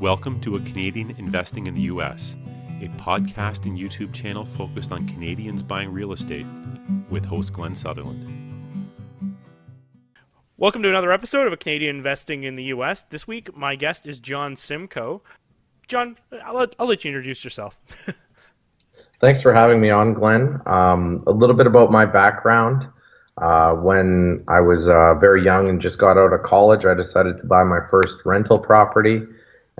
Welcome to A Canadian Investing in the U.S., a podcast and YouTube channel focused on Canadians buying real estate, with host Glenn Sutherland. Welcome to another episode of A Canadian Investing in the U.S. This week, my guest is Jon Simcoe. Jon, I'll let you introduce yourself. Thanks for having me on, Glenn. A little bit about my background. When I was very young and just got out of college, I decided to buy my first rental property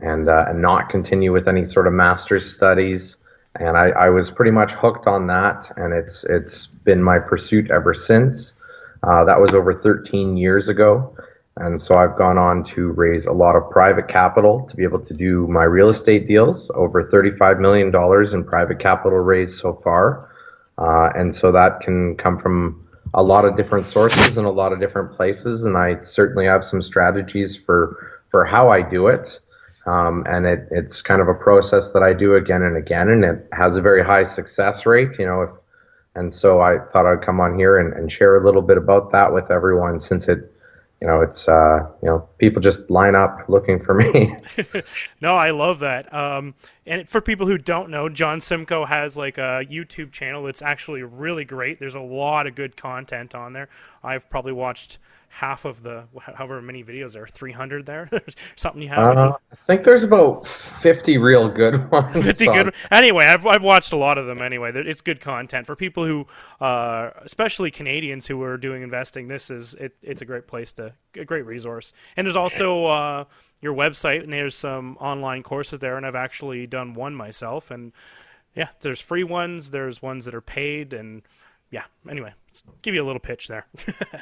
and not continue with any sort of master's studies. And I was pretty much hooked on that, and it's been my pursuit ever since. That was over 13 years ago. And so I've gone on to raise a lot of private capital to be able to do my real estate deals, over $35 million in private capital raised so far. And so that can come from a lot of different sources and a lot of different places. And I certainly have some strategies for how I do it. And it's kind of a process that I do again and again, and it has a very high success rate, and so I thought I'd come on here and share a little bit about that with everyone, since it's people just line up looking for me. No, I love that. And for people who don't know, Jon Simcoe has like a YouTube channel that's actually really great. There's a lot of good content on there. I've probably watched half of the however many videos there are, 300 there. Something you have. I think there's about 50 real good ones. 50 good. Anyway, I've watched a lot of them. Anyway, it's good content for people who, especially Canadians who are doing investing. It's a great place a great resource. And there's also your website, and there's some online courses there, and I've actually done one myself. And yeah, there's free ones, there's ones that are paid, and yeah. Anyway, give you a little pitch there.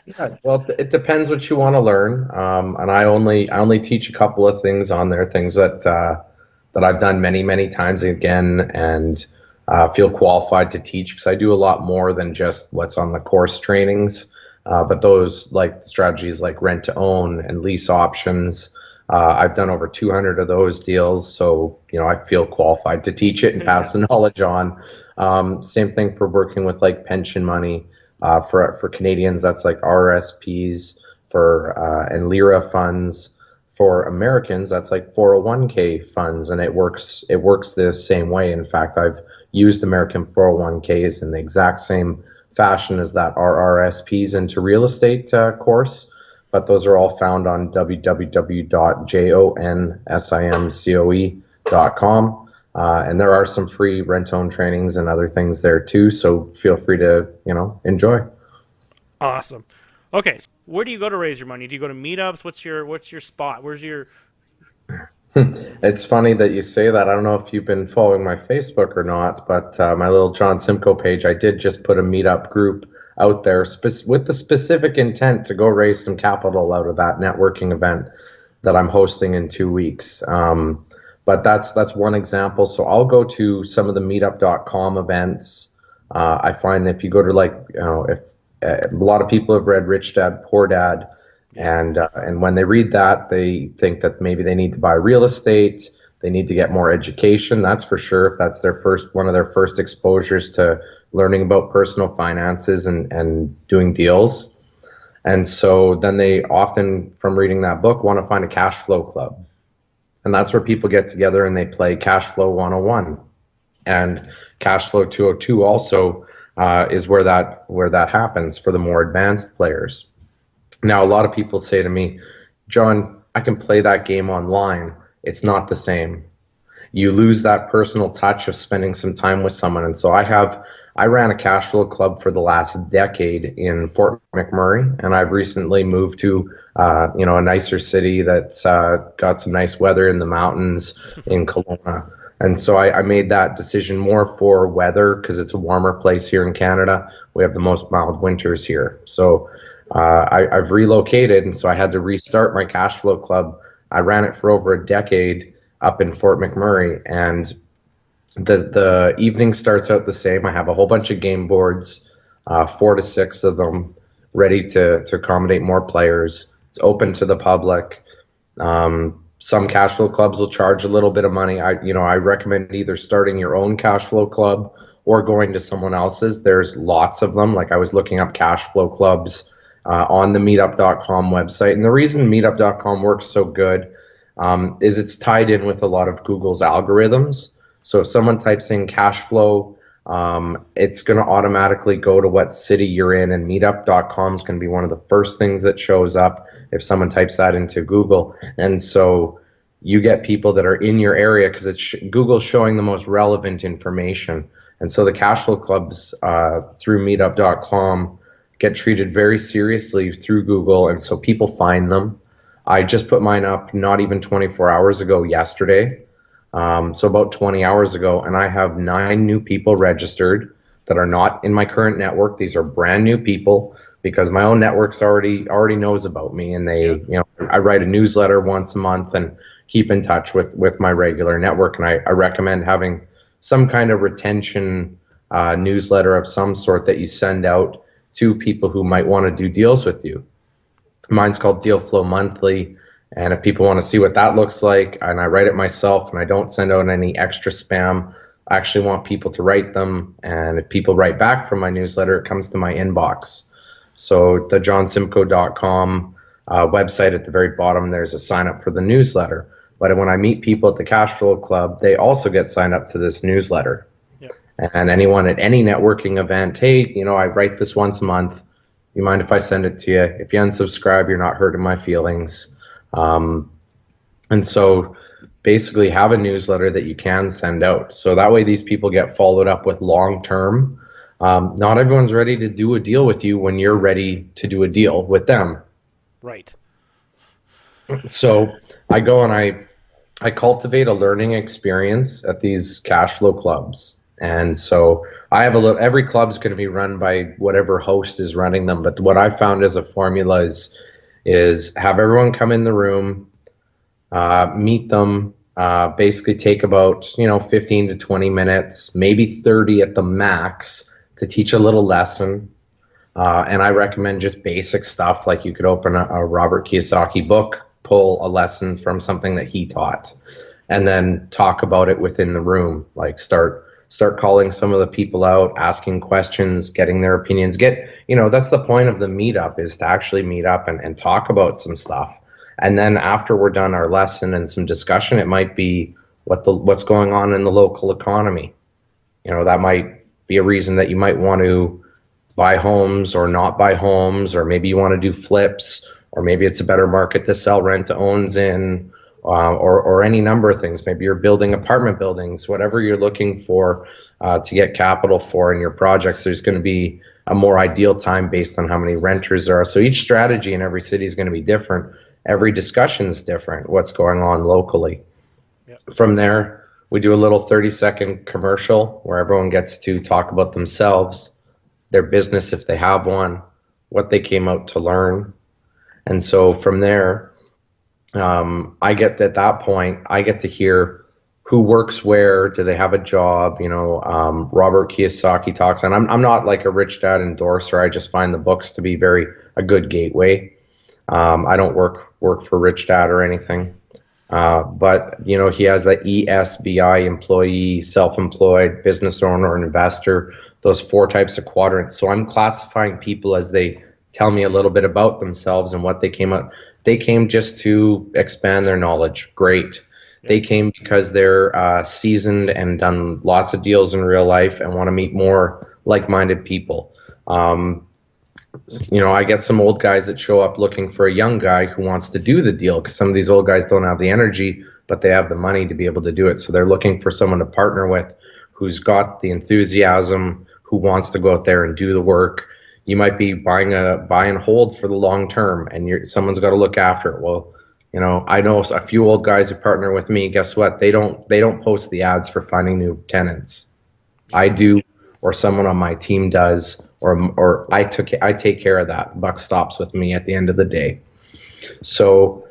Yeah, well, it depends what you want to learn, and I only teach a couple of things on there, things that I've done many times again, and feel qualified to teach, because I do a lot more than just what's on the course trainings. But those, like strategies like rent to own and lease options, I've done over 200 of those deals, so I feel qualified to teach it and pass the knowledge on. Same thing for working with like pension money. For Canadians, that's like RSPs and LIRA funds. For Americans, that's like 401k funds, and it works the same way. In fact, I've used American 401ks in the exact same fashion as that RRSPs into real estate course. But those are all found on www.jonsimcoe.com. And there are some free rent-own trainings and other things there too, so feel free to, enjoy. Awesome. Okay, where do you go to raise your money? Do you go to meetups? What's your spot? Where's your... It's funny that you say that. I don't know if you've been following my Facebook or not, but my little Jon Simcoe page, I did just put a meetup group out there with the specific intent to go raise some capital out of that networking event that I'm hosting in 2 weeks. But that's one example. So I'll go to some of the meetup.com events. I find that if you go to if a lot of people have read Rich Dad, Poor Dad, and when they read that, they think that maybe they need to buy real estate, they need to get more education. That's for sure, if that's one of their first exposures to learning about personal finances and doing deals. And so then they often, from reading that book, want to find a cash flow club. And that's where people get together and they play Cash Flow 101. And Cash Flow 202 also is where that happens for the more advanced players. Now, a lot of people say to me, Jon, I can play that game online. It's not the same. You lose that personal touch of spending some time with someone. And so I ran a cash flow club for the last decade in Fort McMurray, and I've recently moved to a nicer city that's got some nice weather in the mountains in Kelowna. And so I made that decision more for weather, because it's a warmer place here in Canada. We have the most mild winters here. So I've relocated, and so I had to restart my cash flow club. I ran it for over a decade up in Fort McMurray, and the evening starts out the same. I have a whole bunch of game boards, 4 to 6 of them, ready to accommodate more players. It's open to the public. Some cash flow clubs will charge a little bit of money. I recommend either starting your own cash flow club or going to someone else's. There's lots of them. Like, I was looking up cash flow clubs on the meetup.com website. And the reason meetup.com works so good is it's tied in with a lot of Google's algorithms. So if someone types in cash flow, it's going to automatically go to what city you're in, and meetup.com is going to be one of the first things that shows up if someone types that into Google. And so you get people that are in your area because Google's showing the most relevant information. And so the cash flow clubs through meetup.com get treated very seriously through Google, and so people find them. I just put mine up not even 24 hours ago yesterday, so about 20 hours ago, and I have 9 new people registered that are not in my current network. These are brand new people because my own network's already knows about me, and I write a newsletter once a month and keep in touch with my regular network, and I recommend having some kind of retention newsletter of some sort that you send out to people who might want to do deals with you. Mine's called Deal Flow Monthly, and if people want to see what that looks like, and I write it myself, and I don't send out any extra spam. I actually want people to write them, and if people write back from my newsletter, it comes to my inbox. So the jonsimcoe.com website, at the very bottom, there's a sign up for the newsletter. But when I meet people at the Cash Flow Club, they also get signed up to this newsletter. Yep. And anyone at any networking event, hey, I write this once a month. You mind if I send it to you? If you unsubscribe, you're not hurting my feelings. And so basically have a newsletter that you can send out. So that way these people get followed up with long term. Not everyone's ready to do a deal with you when you're ready to do a deal with them. Right. So I go and I cultivate a learning experience at these cash flow clubs. And so I have every club's going to be run by whatever host is running them. But what I found as a formula is have everyone come in the room, meet them, basically take about 15 to 20 minutes, maybe 30 at the max, to teach a little lesson. And I recommend just basic stuff, like you could open a Robert Kiyosaki book, pull a lesson from something that he taught, and then talk about it within the room. Like start calling some of the people out, asking questions, getting their opinions. That's the point of the meetup, is to actually meet up and talk about some stuff. And then after we're done our lesson and some discussion, it might be what's going on in the local economy. That might be a reason that you might want to buy homes or not buy homes, or maybe you want to do flips, or maybe it's a better market to sell rent to owns in, or any number of things. Maybe you're building apartment buildings, whatever you're looking for to get capital for in your projects. There's going to be a more ideal time based on how many renters there are. So each strategy in every city is going to be different. Every discussion is different, what's going on locally. Yep. From there, we do a little 30-second commercial where everyone gets to talk about themselves, their business if they have one, what they came out to learn. And so from there, I get to hear who works where, do they have a job, Robert Kiyosaki talks, and I'm not like a Rich Dad endorser. I just find the books to be a good gateway. I don't work for Rich Dad or anything. But he has the ESBI, employee, self-employed, business owner, and investor, those 4 types of quadrants. So I'm classifying people as they tell me a little bit about themselves and what they came out. They came just to expand their knowledge. Great. Yeah. They came because they're seasoned and done lots of deals in real life and want to meet more like-minded people. I get some old guys that show up looking for a young guy who wants to do the deal, because some of these old guys don't have the energy, but they have the money to be able to do it. So they're looking for someone to partner with who's got the enthusiasm, who wants to go out there and do the work. You might be buy and hold for the long term, and someone's got to look after it. Well, I know a few old guys who partner with me. Guess what? They don't post the ads for finding new tenants. I do, or someone on my team does, or I take care of that. Buck stops with me at the end of the day. So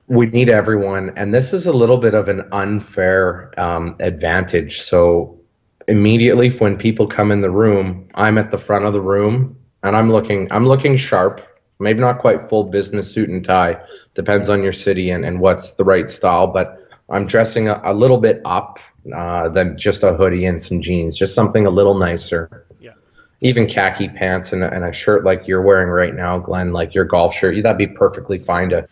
we need everyone, and this is a little bit of an unfair advantage. So immediately when people come in the room, I'm at the front of the room, and I'm looking sharp. Maybe not quite full business suit and tie. Depends on your city and what's the right style, but I'm dressing a little bit up than just a hoodie and some jeans, just something a little nicer. Yeah. Even khaki pants and a shirt like you're wearing right now, Glenn, like your golf shirt, that'd be perfectly fine to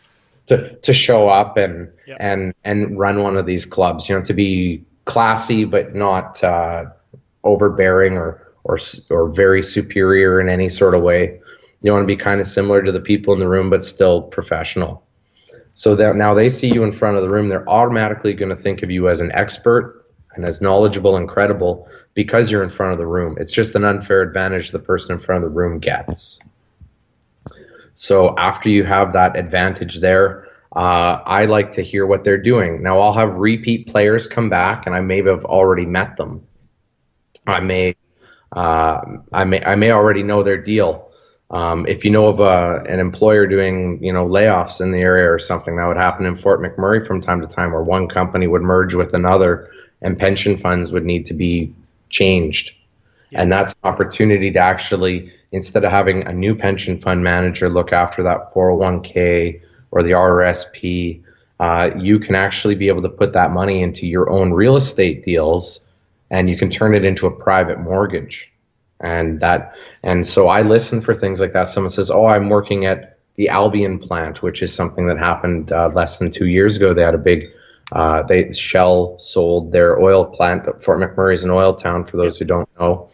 to show up and Yep. and run one of these clubs. You know, to be classy but not overbearing or very superior in any sort of way. You want to be kind of similar to the people in the room, but still professional. So that now they see you in front of the room, they're automatically going to think of you as an expert and as knowledgeable and credible because you're in front of the room. It's just an unfair advantage the person in front of the room gets. So after you have that advantage there, I like to hear what they're doing. Now I'll have repeat players come back, and I may have already met them. I may already know their deal. If you know of an employer doing, layoffs in the area or something, that would happen in Fort McMurray from time to time, where one company would merge with another and pension funds would need to be changed. Yeah. And that's an opportunity to actually, instead of having a new pension fund manager look after that 401k or the RRSP, you can actually be able to put that money into your own real estate deals, and you can turn it into a private mortgage. And so I listen for things like that. Someone says, "Oh, I'm working at the Albion plant," which is something that happened less than 2 years ago. They had a big, Shell sold their oil plant. Fort McMurray is an oil town, for those who don't know.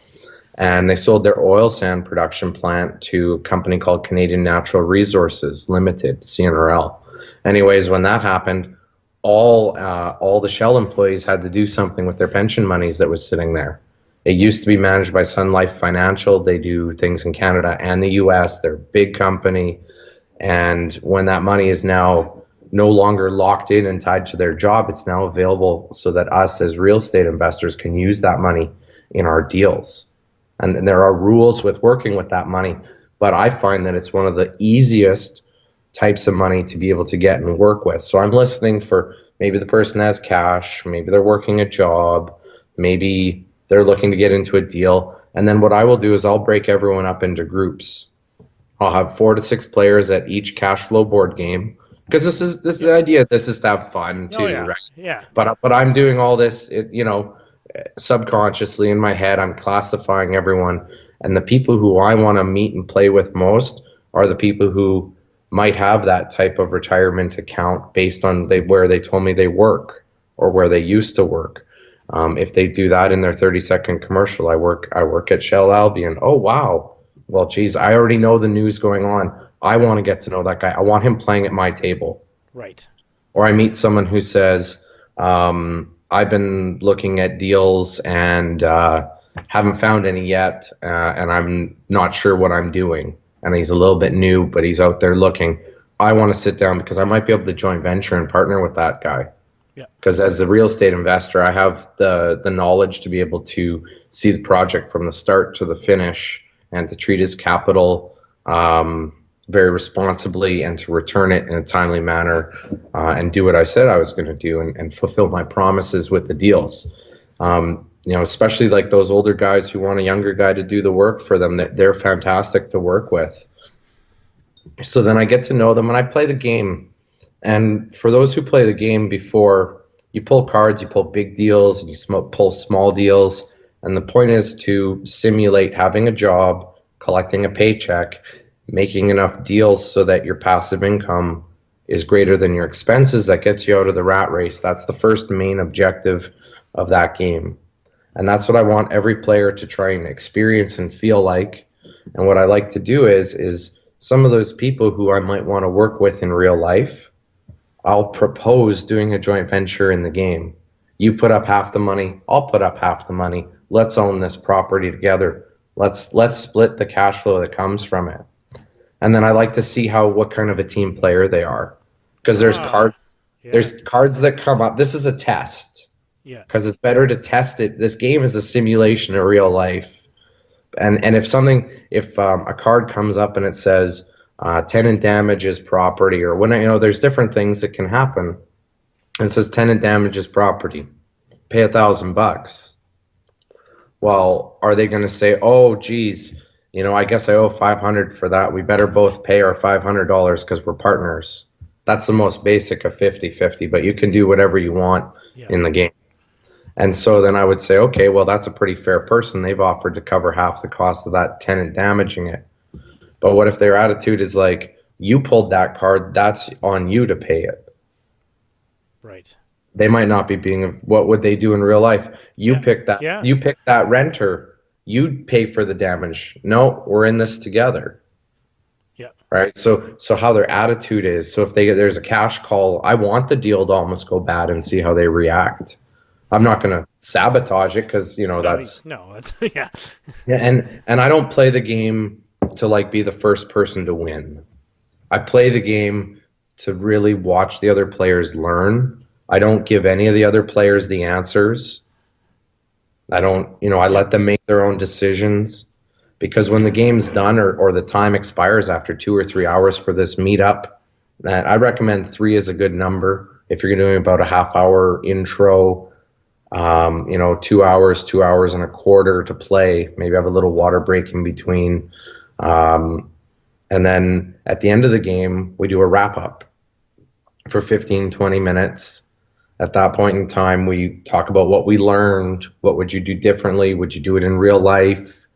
And they sold their oil sand production plant to a company called Canadian Natural Resources Limited, CNRL. Anyways, when that happened, all the Shell employees had to do something with their pension monies that was sitting there. It used to be managed by Sun Life Financial. They do things in Canada and the US. They're a big company. And when that money is now no longer locked in and tied to their job, it's now available so that us as real estate investors can use that money in our deals. And there are rules with working with that money, but I find that it's one of the easiest types of money to be able to get and work with. So I'm listening for, maybe the person has cash, maybe they're working a job, maybe they're looking to get into a deal. And then what I will do is I'll break everyone up into groups. I'll have 4 to 6 players at each cash flow board game, because this is the idea. This is to have fun too, right? Yeah. But I'm doing all this, subconsciously in my head. I'm classifying everyone, and the people who I want to meet and play with most are the people who might have that type of retirement account based on where they told me they work or where they used to work. If they do that in their 30-second commercial, I work at Shell Albion. Oh, wow. Well, geez, I already know the news going on. I want to get to know that guy. I want him playing at my table. Right. Or I meet someone who says, I've been looking at deals and haven't found any yet, and I'm not sure what I'm doing. And he's a little bit new, but he's out there looking. I want to sit down because I might be able to joint venture and partner with that guy. Because as a real estate investor, I have the knowledge to be able to see the project from the start to the finish and to treat his capital very responsibly and to return it in a timely manner and do what I said I was going to do and fulfill my promises with the deals. Especially like those older guys who want a younger guy to do the work for them, they're fantastic to work with. So then I get to know them and I play the game. And for those who play the game before, you pull cards, you pull big deals, and you pull small deals. And the point is to simulate having a job, collecting a paycheck, making enough deals so that your passive income is greater than your expenses. That gets you out of the rat race. That's the first main objective of that game. And that's what I want every player to try and experience and feel like. And what I like to do is some of those people who I might want to work with in real life, I'll propose doing a joint venture in the game. You put up half the money, I'll put up half the money. Let's own this property together. Let's split the cash flow that comes from it. And then I like to see what kind of a team player they are. Because there's cards that come up. This is a test. Yeah. Because it's better to test it. This game is a simulation of real life. And if a card comes up and it says tenant damages property, or when there's different things that can happen. And it says tenant damages property, pay $1,000. Well, are they going to say, oh, geez, I guess I owe $500 for that. We better both pay our $500 because we're partners. That's the most basic of 50-50, but you can do whatever you want in the game. And so then I would say, okay, well, that's a pretty fair person. They've offered to cover half the cost of that tenant damaging it. But what if their attitude is like, You pulled that card, that's on you to pay it. Right. They might not be being, what would they do in real life? You pick that, you pick that renter, you pay for the damage. No, we're in this together. Yeah. Right. So how their attitude is. So if there's a cash call, I want the deal to almost go bad and see how they react. I'm not going to sabotage it because, that's yeah. Yeah, and I don't play the game to like be the first person to win. I play the game to really watch the other players learn. I don't give any of the other players the answers. I don't, I let them make their own decisions, because when the game's done or the time expires after 2 or 3 hours for this meetup, I recommend 3 is a good number. If you're doing about a half-hour intro, 2 hours, 2 hours and a quarter to play, maybe have a little water break in between. And then at the end of the game, we do a wrap-up for 15, 20 minutes. At that point in time, we talk about what we learned. What would you do differently? Would you do it in real life?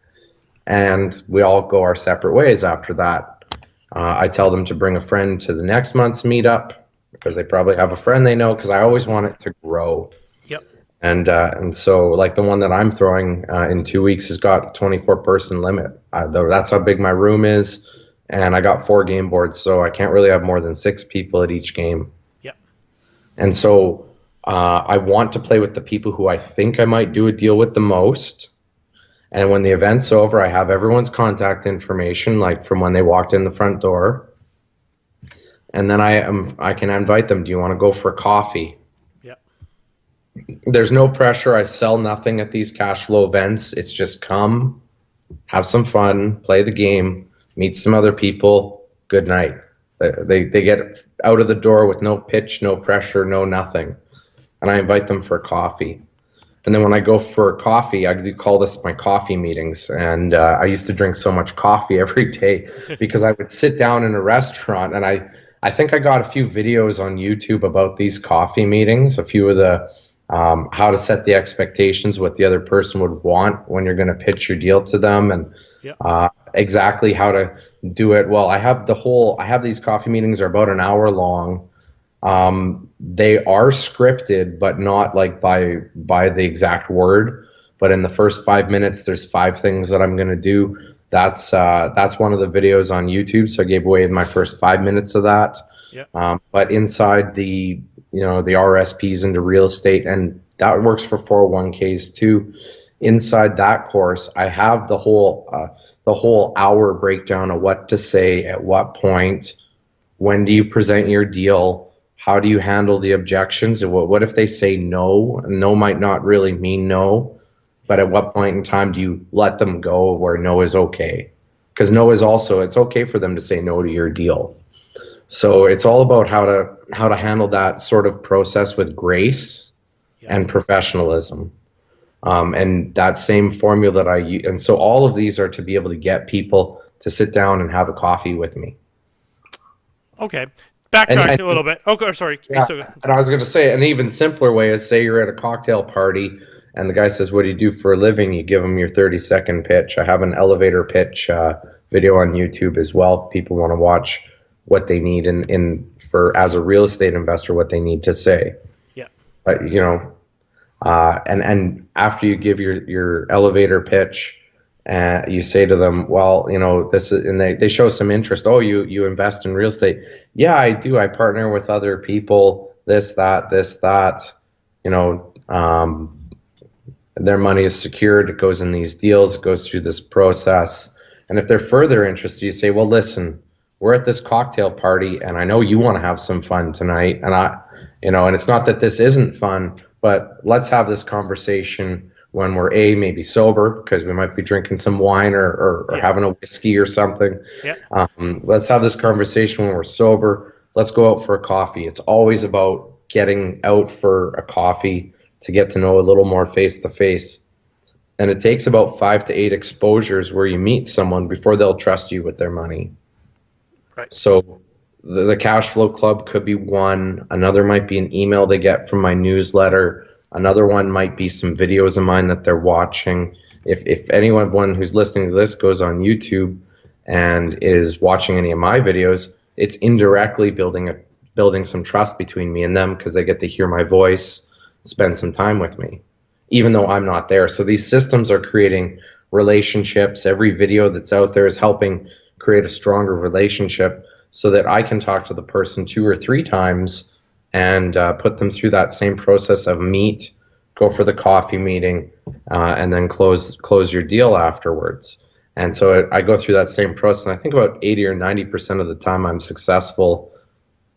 And we all go our separate ways after that. I tell them to bring a friend to the next month's meetup because they probably have a friend they know, because I always want it to grow. Yep. And so like the one that I'm throwing in 2 weeks has got a 24-person limit. That's how big my room is. And I got 4 game boards, so I can't really have more than 6 people at each game. Yep. And so I want to play with the people who I think I might do a deal with the most. And when the event's over, I have everyone's contact information, like from when they walked in the front door. And then I can invite them. Do you want to go for coffee? Yeah. There's no pressure. I sell nothing at these cash flow events. It's just come, have some fun, play the game, meet some other people. Good night. They get out of the door with no pitch, no pressure, no nothing. And I invite them for coffee. And then when I go for coffee, I do call this my coffee meetings. And I used to drink so much coffee every day because I would sit down in a restaurant, and I think I got a few videos on YouTube about these coffee meetings, a few of the how to set the expectations, what the other person would want when you're going to pitch your deal to them, and exactly how to do it. Well, I have these coffee meetings are about an hour long. They are scripted, but not like by the exact word. But in the first 5 minutes, there's 5 things that I'm going to do. That's one of the videos on YouTube. So I gave away my first 5 minutes of that. Yep. But inside the RSPs into real estate, and that works for 401ks too. Inside that course, I have the whole hour breakdown of what to say at what point. When do you present your deal? How do you handle the objections? What if they say no? No might not really mean no, but at what point in time do you let them go where no is okay? Because no is also, it's okay for them to say no to your deal. So it's all about how to handle that sort of process with grace and professionalism. And that same formula that I use. And so all of these are to be able to get people to sit down and have a coffee with me. Okay. Backtrack a little bit. Okay, sorry. Yeah, and I was going to say, an even simpler way is, say you're at a cocktail party and the guy says, what do you do for a living? You give him your 30-second pitch. I have an elevator pitch video on YouTube as well. People want to watch what they need for as a real estate investor, what they need to say. Yeah. But, and after you give your elevator pitch, you say to them, well, this is, and they show some interest. Oh, you invest in real estate? Yeah, I do. I partner with other people. This, that. Their money is secured. It goes in these deals. It goes through this process. And if they're further interested, you say, well, listen, we're at this cocktail party, and I know you want to have some fun tonight. And and it's not that this isn't fun, but let's have this conversation when we're maybe sober, because we might be drinking some wine or having a whiskey or something. Yeah. Let's have this conversation when we're sober. Let's go out for a coffee. It's always about getting out for a coffee to get to know a little more face to face. And it takes about 5 to 8 exposures where you meet someone before they'll trust you with their money. Right. So the Cash Flow Club could be one. Another might be an email they get from my newsletter. Another one might be some videos of mine that they're watching. If anyone who's listening to this goes on YouTube and is watching any of my videos, it's indirectly building some trust between me and them because they get to hear my voice, spend some time with me, even though I'm not there. So these systems are creating relationships. Every video that's out there is helping create a stronger relationship so that I can talk to the person 2 or 3 times and put them through that same process of meet, go for the coffee meeting, and then close your deal afterwards. And so I go through that same process. And I think about 80 or 90% of the time I'm successful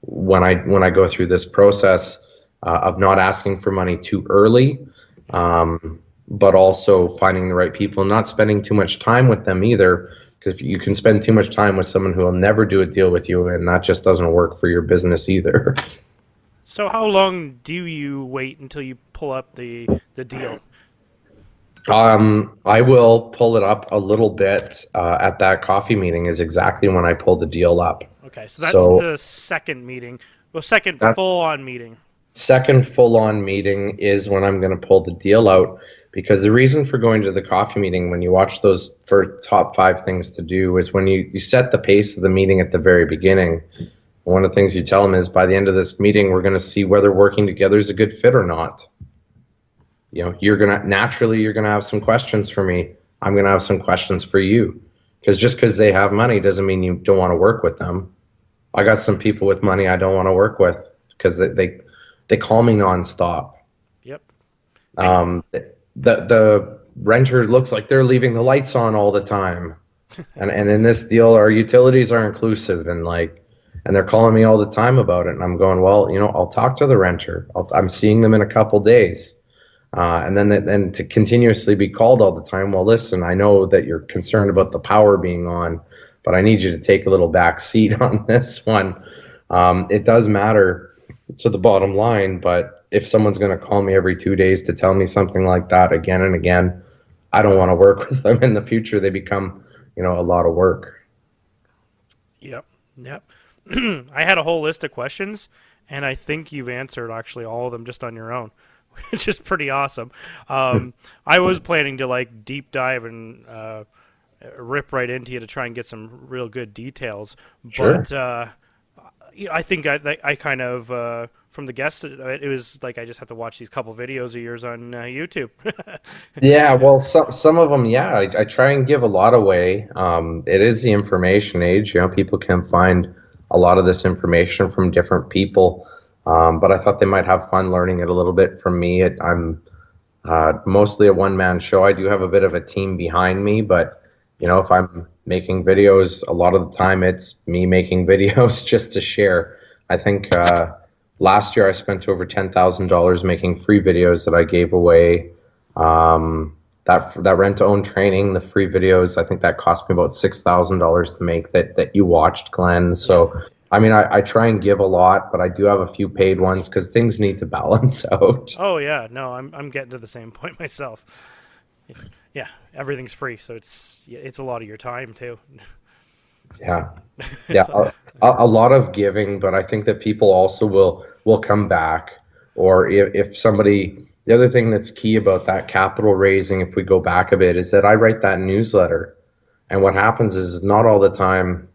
when I go through this process of not asking for money too early, but also finding the right people and not spending too much time with them either, because you can spend too much time with someone who will never do a deal with you, and that just doesn't work for your business either. So how long do you wait until you pull up the deal? I will pull it up a little bit at that coffee meeting is exactly when I pull the deal up. Okay, so that's the second meeting. Well, second full-on meeting. Second full-on meeting is when I'm going to pull the deal out, because the reason for going to the coffee meeting when you watch those for top 5 things to do is when you set the pace of the meeting at the very beginning. One of the things you tell them is by the end of this meeting, we're going to see whether working together is a good fit or not. You know, you're going to have some questions for me. I'm going to have some questions for you, because just because they have money doesn't mean you don't want to work with them. I got some people with money I don't want to work with because they call me nonstop. Yep. The renter looks like they're leaving the lights on all the time, and in this deal, our utilities are inclusive, and they're calling me all the time about it, and I'm going, well, I'll talk to the renter. I'm seeing them in a couple days, and then to continuously be called all the time. Well, listen, I know that you're concerned about the power being on, but I need you to take a little back seat on this one. It does matter to the bottom line, but if someone's going to call me every 2 days to tell me something like that again and again, I don't want to work with them in the future. They become, a lot of work. Yep. I had a whole list of questions, and I think you've answered actually all of them just on your own, which is pretty awesome. I was planning to deep dive and rip right into you to try and get some real good details, Sure. but I think I kind of from the guests, it was like I just have to watch these couple videos of yours on YouTube. Yeah, well, some of them, yeah, I try and give a lot away. It is the information age. People can find a lot of this information from different people, but I thought they might have fun learning it a little bit from me. I'm mostly a one-man show. I do have a bit of a team behind me, but if I'm making videos, a lot of the time it's me making videos just to share. I think last year I spent over $10,000 making free videos that I gave away. That rent-to-own training, the free videos, I think that cost me about $6,000 to make that you watched, Glenn. So, I try and give a lot, but I do have a few paid ones because things need to balance out. Oh yeah, no, I'm getting to the same point myself. Yeah, everything's free, so it's a lot of your time too. Yeah, a lot of giving, but I think that people also will come back, or if somebody. The other thing that's key about that capital raising, if we go back a bit, is that I write that newsletter, and what happens is not all the time.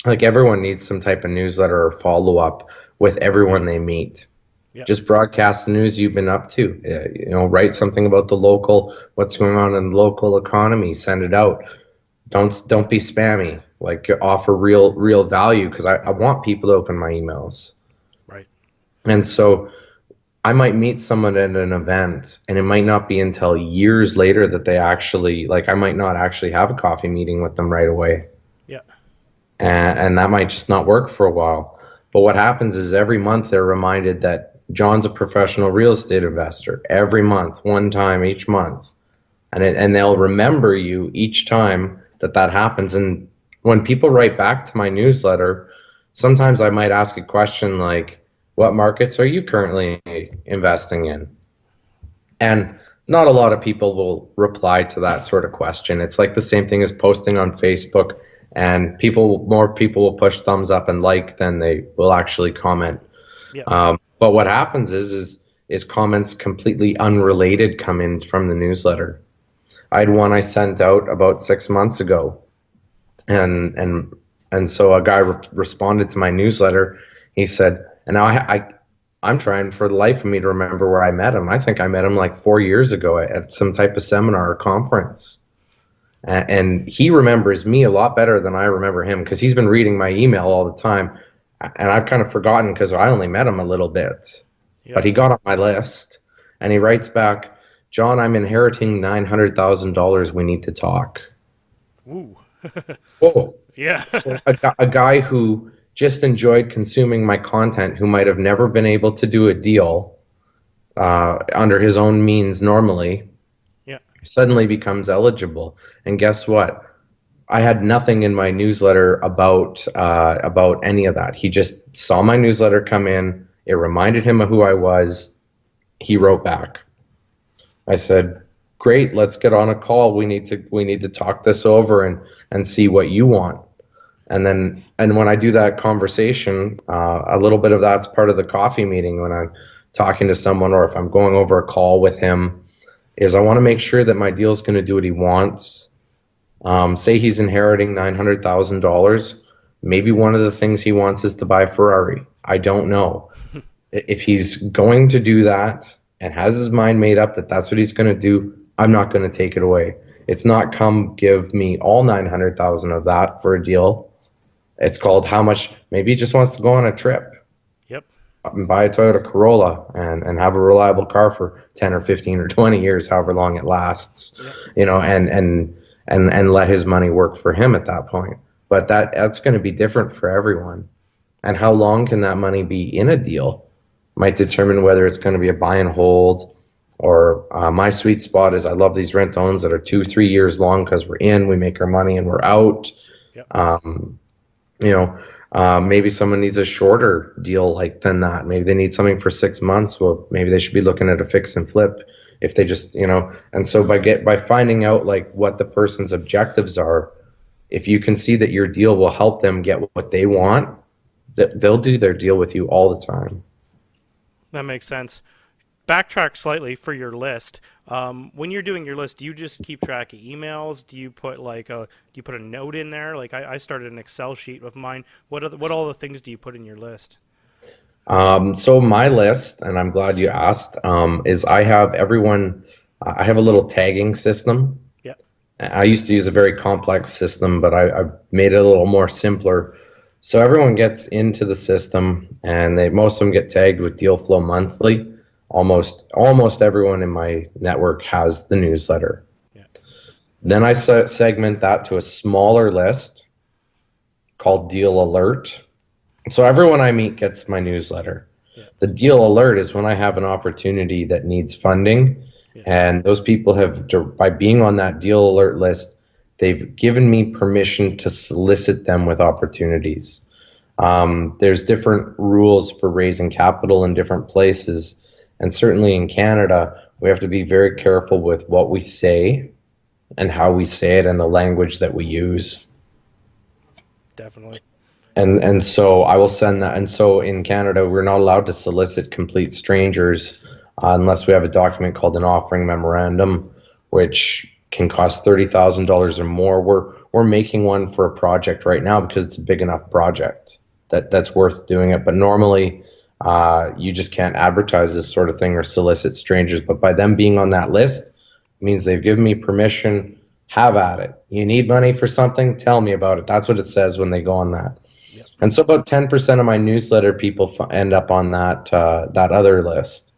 Everyone needs some type of newsletter or follow up with everyone they meet. Yep. Just broadcast the news you've been up to. Write something about what's going on in the local economy. Send it out. Don't be spammy. Offer real value, because I want people to open my emails. Right. And so I might meet someone at an event, and it might not be until years later that they actually I might not actually have a coffee meeting with them right away. Yeah. And that might just not work for a while. But what happens is every month they're reminded that John's a professional real estate investor. Every month, one time each month. And they'll remember you each time that happens. And when people write back to my newsletter, sometimes I might ask a question like, what markets are you currently investing in? And not a lot of people will reply to that sort of question. It's like the same thing as posting on Facebook, and more people will push thumbs up and than they will actually comment. Yeah. But what happens is comments completely unrelated come in from the newsletter. I had one I sent out about 6 months ago, and And so a guy responded to my newsletter. He said, and now I'm trying for the life of me to remember where I met him. I think I met him like 4 years ago at some type of seminar or conference. And he remembers me a lot better than I remember him because he's been reading my email all the time. And I've kind of forgotten because I only met him a little bit. But he got on my list. And he writes back, Jon, I'm inheriting $900,000. We need to talk. Ooh. Whoa. Yeah. So a guy who just enjoyed consuming my content, who might have never been able to do a deal under his own means normally, suddenly becomes eligible. And guess what? I had nothing in my newsletter about any of that. He just saw my newsletter come in. It reminded him of who I was. He wrote back. I said, great, let's get on a call. We need to talk this over and see what you want. And when I do that conversation, a little bit of that's part of the coffee meeting when I'm talking to someone, or if I'm going over a call with him, is I want to make sure that my deal is going to do what he wants. Say he's inheriting $900,000. Maybe one of the things he wants is to buy a Ferrari. I don't know. If he's going to do that and has his mind made up that that's what he's going to do, I'm not going to take it away. It's not come give me all 900,000 of that for a deal. It's called how much. Maybe he just wants to go on a trip. And buy a Toyota Corolla and have a reliable car for 10 or 15 or 20 years, however long it lasts, and let his money work for him at that point. But that's going to be different for everyone. And how long can that money be in a deal might determine whether it's going to be a buy and hold, or my sweet spot is I love these rent-owns that are 2-3 years long because we're in, we make our money and we're out. Maybe someone needs a shorter deal than that. Maybe they need something for 6 months. Well, maybe they should be looking at a fix and flip if they just, and so by finding out what the person's objectives are, if you can see that your deal will help them get what they want, they'll do their deal with you all the time. That makes sense. Backtrack slightly for your list. When you're doing your list, do you just keep track of emails? Do you put do you put a note in there? I started an Excel sheet with mine. What all the things do you put in your list? So my list, and I'm glad you asked, is I have everyone. I have a little tagging system. Yeah. I used to use a very complex system, but I've made it a little more simpler. So everyone gets into the system, and most of them get tagged with Deal Flow Monthly. Almost everyone in my network has the newsletter. Then I segment that to a smaller list called Deal Alert. So everyone I meet gets my newsletter. The Deal Alert is when I have an opportunity that needs funding, and those people have, by being on that Deal Alert list, they've given me permission to solicit them with opportunities. There's different rules for raising capital in different places. And certainly in Canada, we have to be very careful with what we say and how we say it and the language that we use. Definitely. And so I will send that. And so in Canada, we're not allowed to solicit complete strangers unless we have a document called an offering memorandum, which can cost $30,000 or more. We're making one for a project right now because it's a big enough project that's worth doing it. But normally, you just can't advertise this sort of thing or solicit strangers. But by them being on that list, it means they've given me permission. Have at it. You need money for something? Tell me about it. That's what it says when they go on that. Yep. And so about 10% of my newsletter people end up on that other list,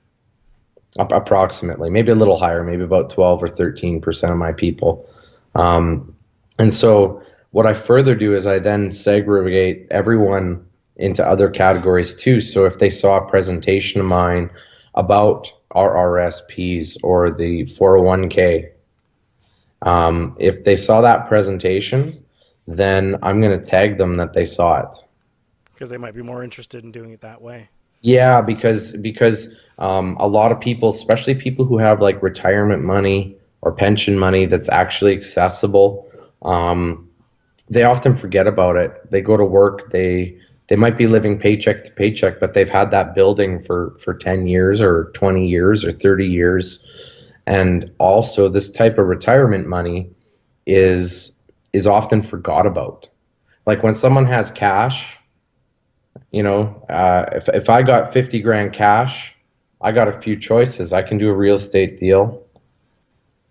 approximately. Maybe a little higher, maybe about 12 or 13% of my people. And so what I further do is I then segregate everyone into other categories too. So if they saw a presentation of mine about our RSPs or the 401k, if they saw that presentation, then I'm going to tag them that they saw it. Because they might be more interested in doing it that way. Yeah, because a lot of people, especially people who have retirement money or pension money that's actually accessible, they often forget about it. They go to work, they might be living paycheck to paycheck, but they've had that building for 10 years or 20 years or 30 years. And also this type of retirement money is often forgot about. Like when someone has cash, if I got 50 grand cash, I got a few choices. I can do a real estate deal.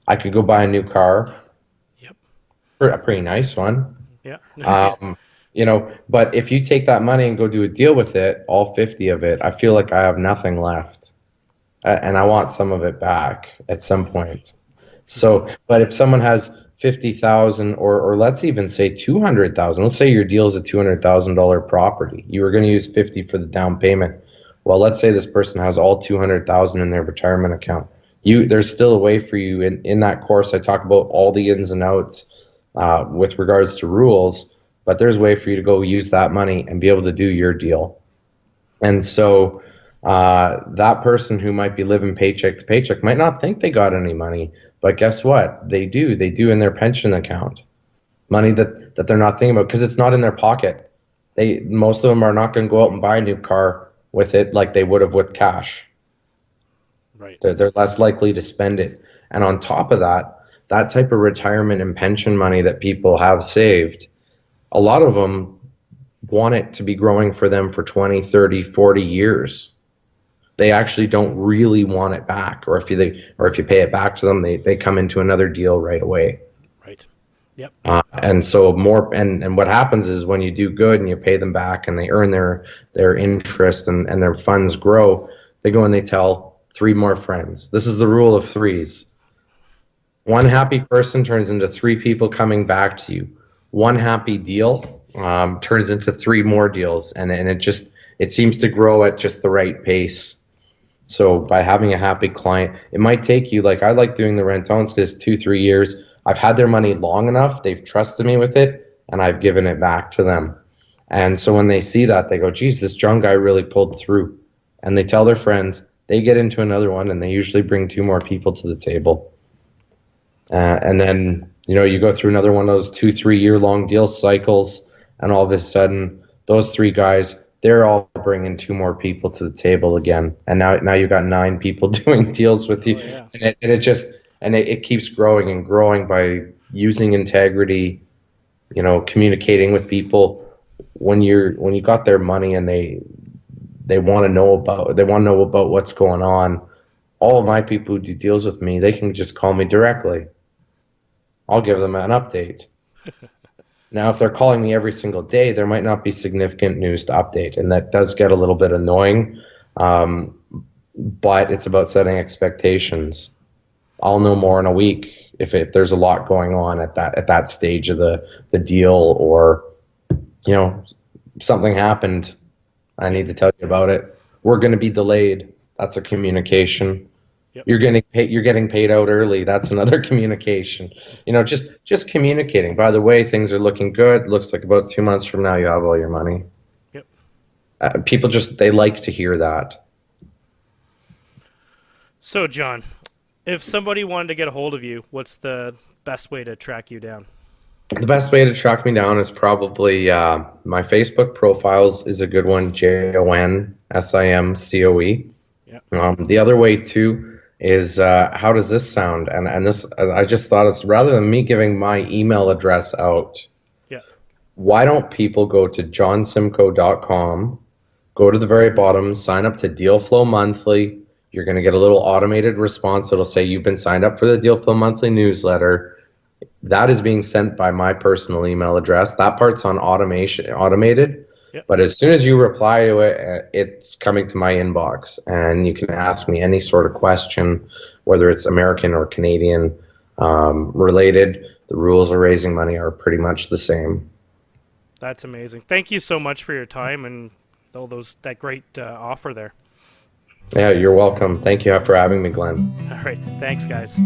I could go buy a new car. Yep. A pretty nice one. Yeah. But if you take that money and go do a deal with it, all 50 of it, I feel like I have nothing left. And I want some of it back at some point. So, but if someone has 50,000 or let's even say 200,000, let's say your deal is a $200,000 property. You were going to use 50 for the down payment. Well, let's say this person has all 200,000 in their retirement account. There's still a way for you in that course. I talk about all the ins and outs with regards to rules, but there's a way for you to go use that money and be able to do your deal. And so that person who might be living paycheck to paycheck might not think they got any money, but guess what? They do. They do in their pension account. Money that they're not thinking about because it's not in their pocket. Most of them are not going to go out and buy a new car with it like they would have with cash. Right. They're less likely to spend it. And on top of that, that type of retirement and pension money that people have saved, a lot of them want it to be growing for them for 20, 30, 40 years. They actually don't really want it back, or if you pay it back to them, they come into another deal right away. Right. Yep. And so and what happens is when you do good and you pay them back and they earn their interest and their funds grow, they go and they tell 3 more friends. This is the rule of 3s. One happy person turns into 3 people coming back to you. One happy deal turns into 3 more deals, and it seems to grow at just the right pace. So by having a happy client, it might take you, like I like doing the rent-owns because 2-3 years, I've had their money long enough, they've trusted me with it, and I've given it back to them. And so when they see that, they go, geez, this John guy really pulled through. And they tell their friends, they get into another one, and they usually bring 2 more people to the table. And then, you go through another one of those 2-3 year long deal cycles, and all of a sudden, those 3 guys, they're all bringing 2 more people to the table again. And now you've got 9 people doing deals with you. Oh, yeah. And it keeps growing and growing by using integrity, communicating with people when you got their money and they want to know about what's going on. All of my people who do deals with me, they can just call me directly. I'll give them an update. Now, if they're calling me every single day, there might not be significant news to update, and that does get a little bit annoying, but it's about setting expectations. I'll know more in a week if there's a lot going on at that stage of the deal, or something happened. I need to tell you about it. We're going to be delayed. That's a communication. Yep. You're getting paid out early. That's another communication. Just communicating. By the way, things are looking good. Looks like about 2 months from now you have all your money. Yep. People they like to hear that. So, John, if somebody wanted to get a hold of you, what's the best way to track you down? The best way to track me down is probably my Facebook profiles is a good one, JonSimcoe. Yep. The other way too is how does this sound? And this, I just thought, it's rather than me giving my email address out, why don't people go to jonsimcoe.com, go to the very bottom, sign up to Deal Flow Monthly. You're going to get a little automated response that'll say you've been signed up for the Deal Flow Monthly newsletter. That is being sent by my personal email address. That part's on automated. Yep. But as soon as you reply to it, it's coming to my inbox, and you can ask me any sort of question, whether it's American or Canadian related. The rules of raising money are pretty much the same. That's amazing. Thank you so much for your time and all that great offer there. Yeah, you're welcome. Thank you for having me, Glenn. All right. Thanks, guys.